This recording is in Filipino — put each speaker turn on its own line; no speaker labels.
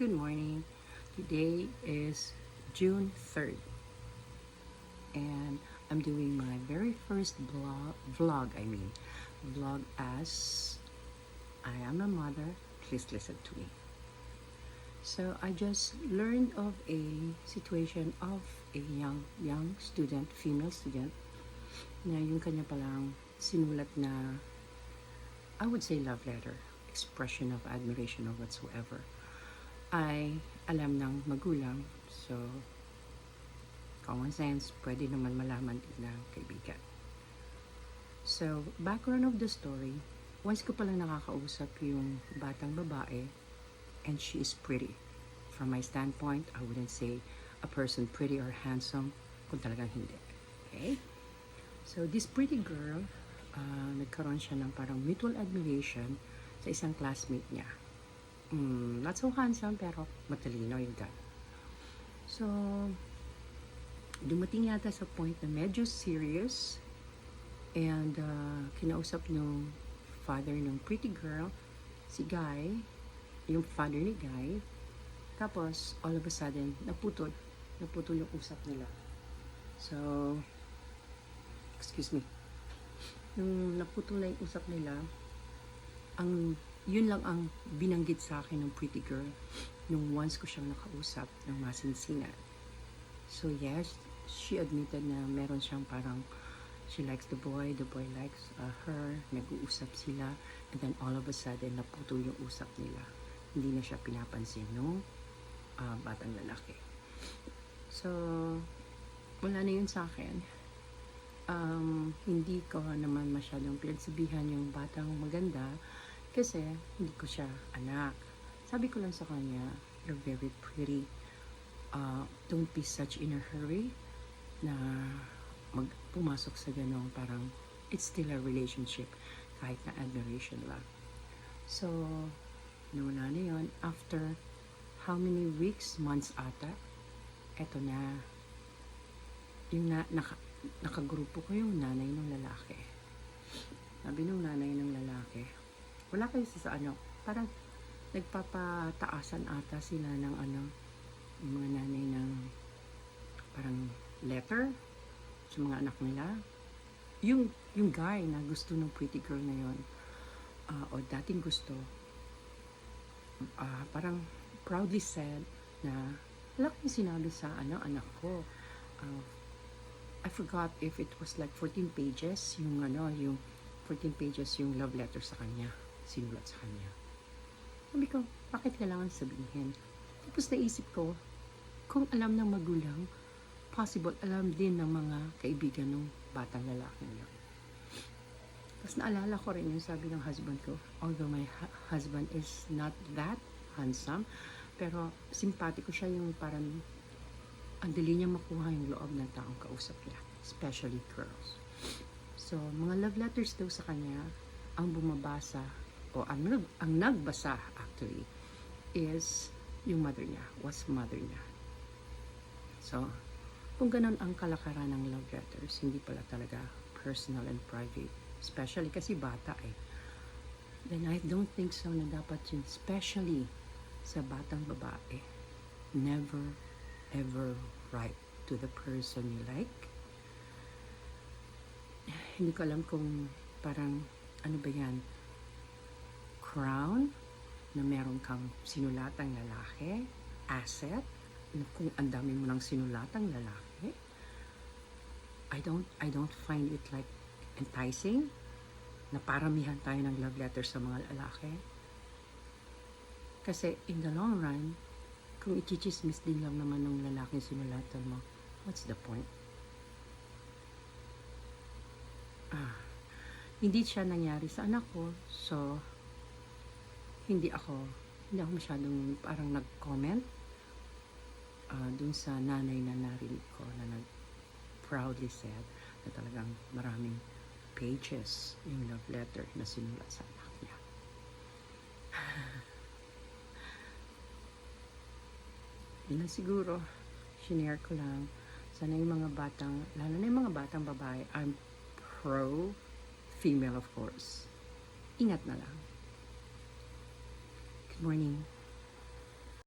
Good morning. Today is June 3rd and I'm doing my very first vlog as I am a mother. Please listen to me. So I just learned of a situation of a young student, female student, na yung kanya palang sinulat na, I would say, love letter, expression of admiration or whatsoever, ay alam ng magulang. So, common sense, pwede naman malaman din ng kaibigan. So, background of the story, once ko palang nakakausap yung batang babae, and she is pretty. From my standpoint, I wouldn't say a person pretty or handsome, kung talagang hindi. Okay? So, this pretty girl, nagkaroon siya ng parang mutual admiration sa isang classmate niya. Not so handsome, pero matalino yung guy. So, dumating yata sa point na medyo serious, and kinausap nung father ng pretty girl, si Guy, yung father ni Guy. Tapos, all of a sudden, naputol yung usap nila. So, excuse me. Nung naputol na yung usap nila, yun lang ang binanggit sa akin ng pretty girl nung once ko siyang nakausap ng masinsinan. So yes, she admitted na meron siyang parang she likes the boy likes her, nag-uusap sila, and then all of a sudden naputol yung usap nila. Hindi na siya pinapansin nung batang lalaki. So, wala na yun sa akin. Hindi ko naman masyadong pinagsabihan yung batang maganda kasi hindi ko siya anak. Sabi ko lang sa kanya, you're very pretty. Don't be such in a hurry na pumasok sa ganong parang it's still a relationship kahit na admiration lang. So, nawala na yun. After how many weeks, months ata, eto na, yung nakagrupo ko yung nanay ng lalaki. Sabi nung nanay ng lalaki, wala kayo sa ano, parang nagpapataasan ata sila ng ano, yung mga nanay ng parang letter sa mga anak nila. Yung guy na gusto ng pretty girl na yun, o dating gusto, parang proudly said na wala kayong sinabi sa anak ko. I forgot if it was like 14 pages yung 14 pages yung love letter sa kanya, sinulat sa kanya. Sabi ko, bakit kailangan sabihin? Tapos naisip ko, kung alam ng magulang, possible alam din ng mga kaibigan ng batang lalaki niya. Tapos naalala ko rin yung sabi ng husband ko, although my husband is not that handsome, pero simpatiko siya, yung parang ang dali niya makuha yung loob ng taong kausap niya, especially girls. So, mga love letters daw sa kanya, ang bumabasa, o ang nagbasa actually, is yung mother niya, was mother niya. So, kung ganun ang kalakaran ng love letters, hindi pala talaga personal and private, especially kasi bata then I don't think so na dapat yun, especially sa batang babae, never ever write to the person you like. Hindi ko alam kung parang ano ba yan, crown na meron kang sinulatang lalaki, asset, kung ang dami mo ng sinulatang lalaki. I don't find it like enticing na paramihan tayo ng love letter sa mga lalaki. Kasi in the long run, kung i-chismis din lang naman ng lalaking sinulatan mo, what's the point? Hindi siya nangyari sa anak ko, so hindi ako masyadong parang nag-comment dun sa nanay na narinig ko na proudly said na talagang maraming pages yung love letter na sinulat sa anak niya. Yun lang siguro, shinare ko lang. Sana yung mga batang, lalo na yung mga batang babae, I'm pro female of course. Ingat na lang. Good morning.